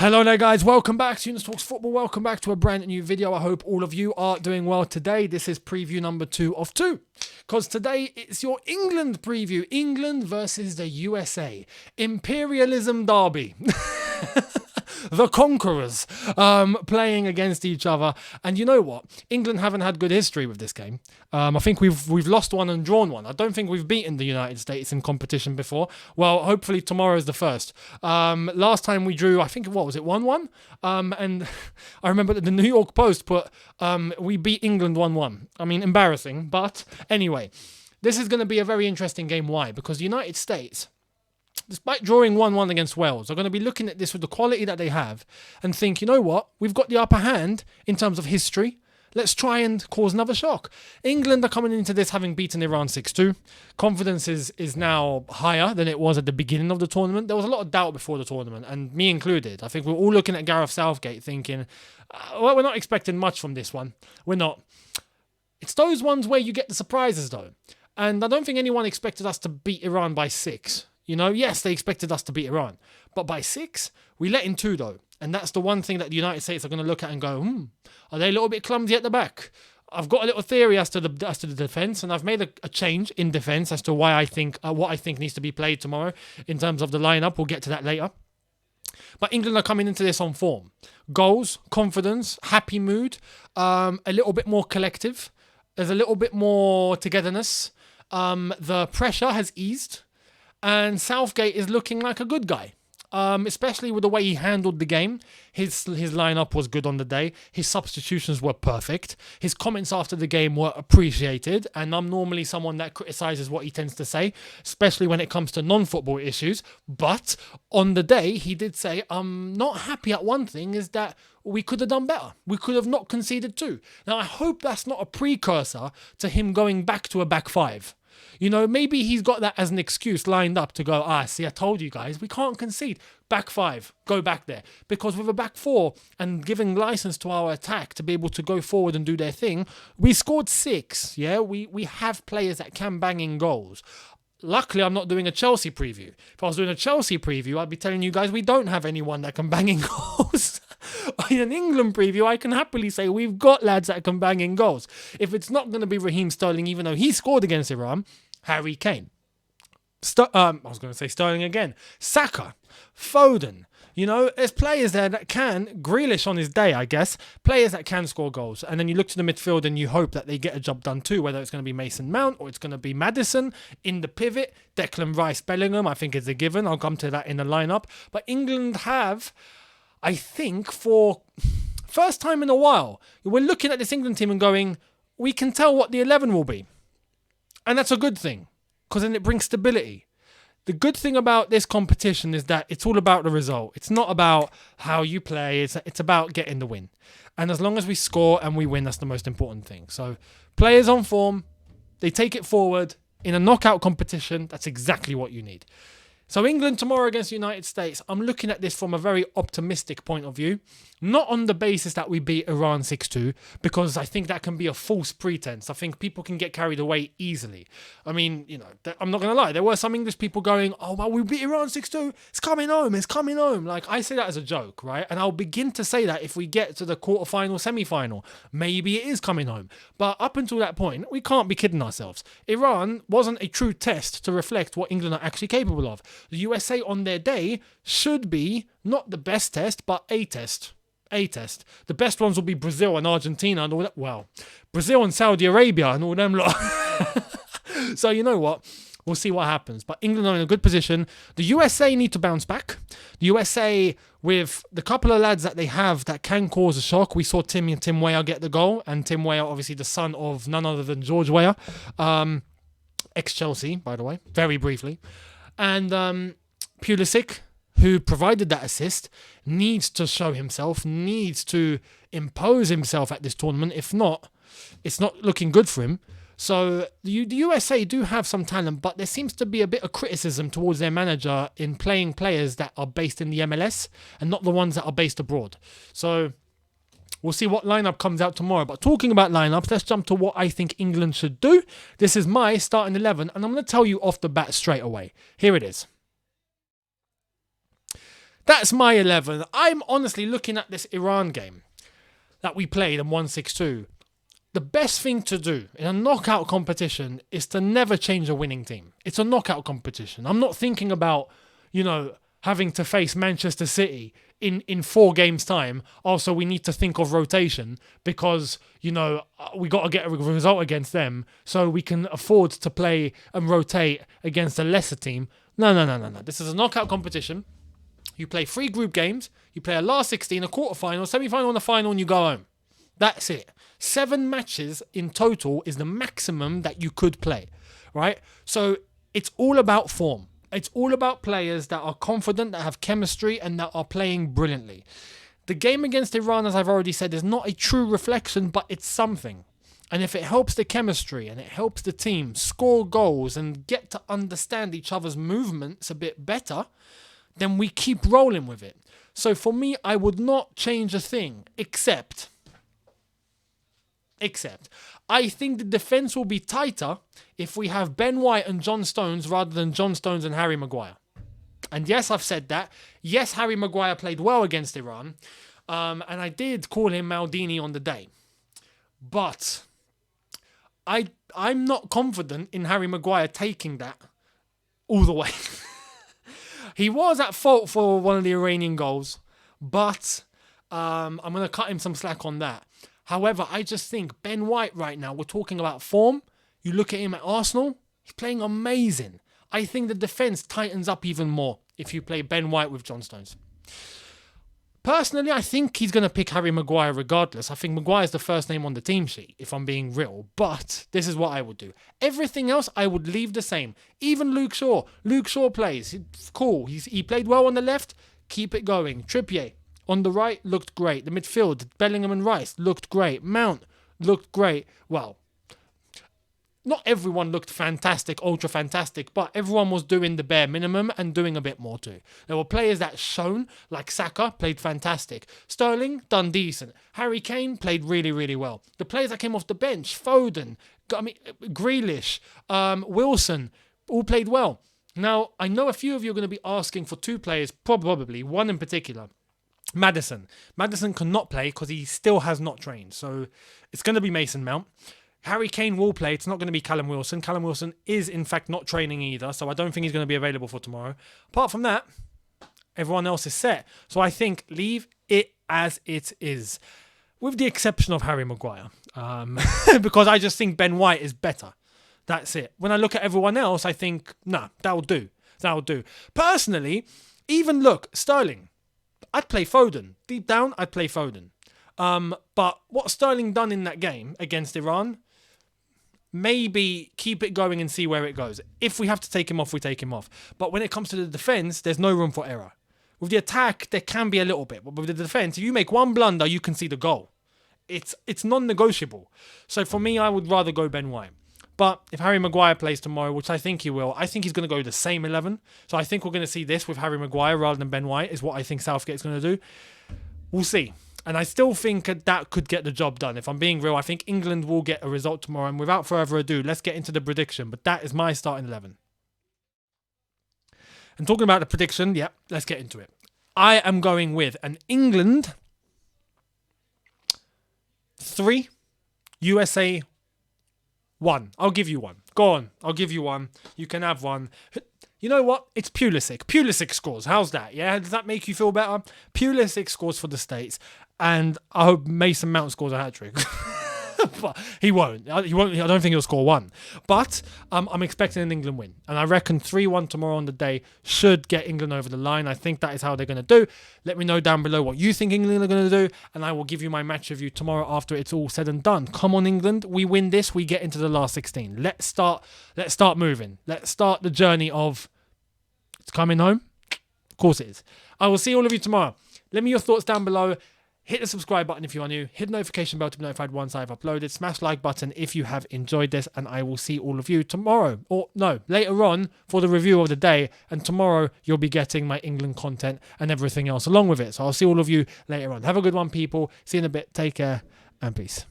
Hello there guys, welcome back to Younes Talks Football, welcome back to a brand new video. I hope all of you are doing well today. This is preview number 2 of 2, because today it's your England preview, England versus the USA, Imperialism Derby. The Conquerors playing against each other. And you know what? England haven't had good history with this game. I think we've lost one and drawn one. I don't think we've beaten the United States in competition before. Well, hopefully tomorrow is the first. Last time we drew, I think, what was it, 1-1? And I remember that the New York Post put, we beat England 1-1. I mean, embarrassing. But anyway, this is going to be a very interesting game. Why? Because the United States, despite drawing 1-1 against Wales, are going to be looking at this with the quality that they have and think, you know what, we've got the upper hand in terms of history. Let's try and cause another shock. England are coming into this having beaten Iran 6-2. Confidence is now higher than it was at the beginning of the tournament. There was a lot of doubt before the tournament, and me included. I think we're all looking at Gareth Southgate thinking, well, we're not expecting much from this one. We're not. It's those ones where you get the surprises, though. And I don't think anyone expected us to beat Iran by 6. You know, yes, they expected us to beat Iran, but by 6, we let in 2 though. And that's the one thing that the United States are going to look at and go, are they a little bit clumsy at the back? I've got a little theory as to the defence, and I've made a change in defence as to why I think what I think needs to be played tomorrow in terms of the lineup. We'll get to that later. But England are coming into this on form. Goals, confidence, happy mood, a little bit more collective. There's a little bit more togetherness. The pressure has eased. And Southgate is looking like a good guy, especially with the way he handled the game. His lineup was good on the day. His substitutions were perfect. His comments after the game were appreciated. And I'm normally someone that criticises what he tends to say, especially when it comes to non-football issues. But on the day, he did say, I'm not happy at one thing, is that we could have done better. We could have not conceded 2. Now, I hope that's not a precursor to him going back to a back 5. You know, maybe he's got that as an excuse lined up to go, see, I told you guys, we can't concede. Back 5, go back there. Because with a back 4 and giving license to our attack to be able to go forward and do their thing, we scored 6, yeah? We have players that can bang in goals. Luckily, I'm not doing a Chelsea preview. If I was doing a Chelsea preview, I'd be telling you guys we don't have anyone that can bang in goals. In an England preview, I can happily say we've got lads that can bang in goals. If it's not going to be Raheem Sterling, even though he scored against Iran, Harry Kane. I was going to say Sterling again. Saka, Foden. You know, there's players there that can, Grealish on his day, I guess, players that can score goals. And then you look to the midfield and you hope that they get a job done too, whether it's going to be Mason Mount or it's going to be Maddison in the pivot. Declan Rice, Bellingham, I think is a given. I'll come to that in the lineup. But England have, I think, for first time in a while, we're looking at this England team and going, we can tell what the 11 will be. And that's a good thing, because then it brings stability. The good thing about this competition is that it's all about the result. It's not about how you play. It's about getting the win. And as long as we score and we win, that's the most important thing. So players on form, they take it forward. In a knockout competition, that's exactly what you need. So England tomorrow against the United States, I'm looking at this from a very optimistic point of view. Not on the basis that we beat Iran 6-2, because I think that can be a false pretense. I think people can get carried away easily. I mean, you know, I'm not going to lie. There were some English people going, oh, well, we beat Iran 6-2. It's coming home. It's coming home. Like, I say that as a joke, right? And I'll begin to say that if we get to the quarterfinal, semi-final. Maybe it is coming home. But up until that point, we can't be kidding ourselves. Iran wasn't a true test to reflect what England are actually capable of. The USA on their day should be not the best test, but a test. A test. The best ones will be Brazil and Argentina and all that. Well, Brazil and Saudi Arabia and all them lot. So you know what? We'll see what happens. But England are in a good position. The USA need to bounce back. The USA, with the couple of lads that they have that can cause a shock. We saw Tim Weah get the goal. And Tim Weah, obviously the son of none other than George Weah. Ex-Chelsea, by the way. Very briefly. And Pulisic, who provided that assist, needs to show himself, needs to impose himself at this tournament. If not, it's not looking good for him. So the USA do have some talent, but there seems to be a bit of criticism towards their manager in playing players that are based in the MLS and not the ones that are based abroad. So we'll see what lineup comes out tomorrow. But talking about lineups, let's jump to what I think England should do. This is my starting 11, and I'm going to tell you off the bat straight away. Here it is. That's my 11. I'm honestly looking at this Iran game that we played and won 6-2. The best thing to do in a knockout competition is to never change a winning team. It's a knockout competition. I'm not thinking about, having to face Manchester City in 4 games' time. Also, we need to think of rotation because, we got to get a result against them so we can afford to play and rotate against a lesser team. No. This is a knockout competition. You play 3 group games. You play a last 16, a quarterfinal, semi-final, and a final, and you go home. That's it. 7 matches in total is the maximum that you could play, right? So it's all about form. It's all about players that are confident, that have chemistry, and that are playing brilliantly. The game against Iran, as I've already said, is not a true reflection, but it's something. And if it helps the chemistry and it helps the team score goals and get to understand each other's movements a bit better, then we keep rolling with it. So for me, I would not change a thing, except I think the defence will be tighter if we have Ben White and John Stones rather than John Stones and Harry Maguire. And yes, I've said that. Yes, Harry Maguire played well against Iran. And I did call him Maldini on the day. But I'm not confident in Harry Maguire taking that all the way. He was at fault for one of the Iranian goals. But I'm going to cut him some slack on that. However, I just think Ben White right now, we're talking about form. You look at him at Arsenal, he's playing amazing. I think the defence tightens up even more if you play Ben White with John Stones. Personally, I think he's going to pick Harry Maguire regardless. I think Maguire's the first name on the team sheet, if I'm being real. But this is what I would do. Everything else, I would leave the same. Even Luke Shaw. Luke Shaw plays. Cool. He played well on the left. Keep it going. Trippier on the right looked great. The midfield, Bellingham and Rice looked great. Mount looked great. Well, not everyone looked fantastic, ultra fantastic, but everyone was doing the bare minimum and doing a bit more too. There were players that shone, like Saka, played fantastic. Sterling, done decent. Harry Kane played really, really well. The players that came off the bench, Foden, Grealish, Wilson, all played well. Now, I know a few of you are going to be asking for 2 players, probably, one in particular. Maddison. Maddison cannot play because he still has not trained. So it's going to be Mason Mount. Harry Kane will play. It's not going to be Callum Wilson. Callum Wilson is, in fact, not training either. So I don't think he's going to be available for tomorrow. Apart from that, everyone else is set. So I think leave it as it is. With the exception of Harry Maguire. Because I just think Ben White is better. That's it. When I look at everyone else, I think, that'll do. That'll do. Personally, even look, Sterling. I'd play Foden. Deep down, I'd play Foden. But what Sterling done in that game against Iran, maybe keep it going and see where it goes. If we have to take him off, we take him off. But when it comes to the defence, there's no room for error. With the attack, there can be a little bit. But with the defence, if you make one blunder, you can see the goal. It's non-negotiable. So for me, I would rather go Ben White. But if Harry Maguire plays tomorrow, which I think he will, I think he's going to go the same 11. So I think we're going to see this with Harry Maguire rather than Ben White, is what I think Southgate's going to do. We'll see. And I still think that could get the job done. If I'm being real, I think England will get a result tomorrow. And without further ado, let's get into the prediction. But that is my starting 11. And talking about the prediction, let's get into it. I am going with an England 3, USA 1. I'll give you one. Go on. I'll give you one. You can have one. You know what? It's Pulisic. Pulisic scores. How's that? Yeah? Does that make you feel better? Pulisic scores for the States. And I hope Mason Mount scores a hat-trick. But he won't. I don't think he'll score 1. But I'm expecting an England win. And I reckon 3-1 tomorrow on the day should get England over the line. I think that is how they're going to do. Let me know down below what you think England are going to do. And I will give you my match review tomorrow after it's all said and done. Come on, England. We win this. We get into the last 16. Let's start moving. Let's start the journey of it's coming home. Of course it is. I will see all of you tomorrow. Let me your thoughts down below. Hit the subscribe button if you are new. Hit the notification bell to be notified once I've uploaded. Smash the like button if you have enjoyed this. And I will see all of you tomorrow. Or no, later on for the review of the day. And tomorrow you'll be getting my England content and everything else along with it. So I'll see all of you later on. Have a good one, people. See you in a bit. Take care and peace.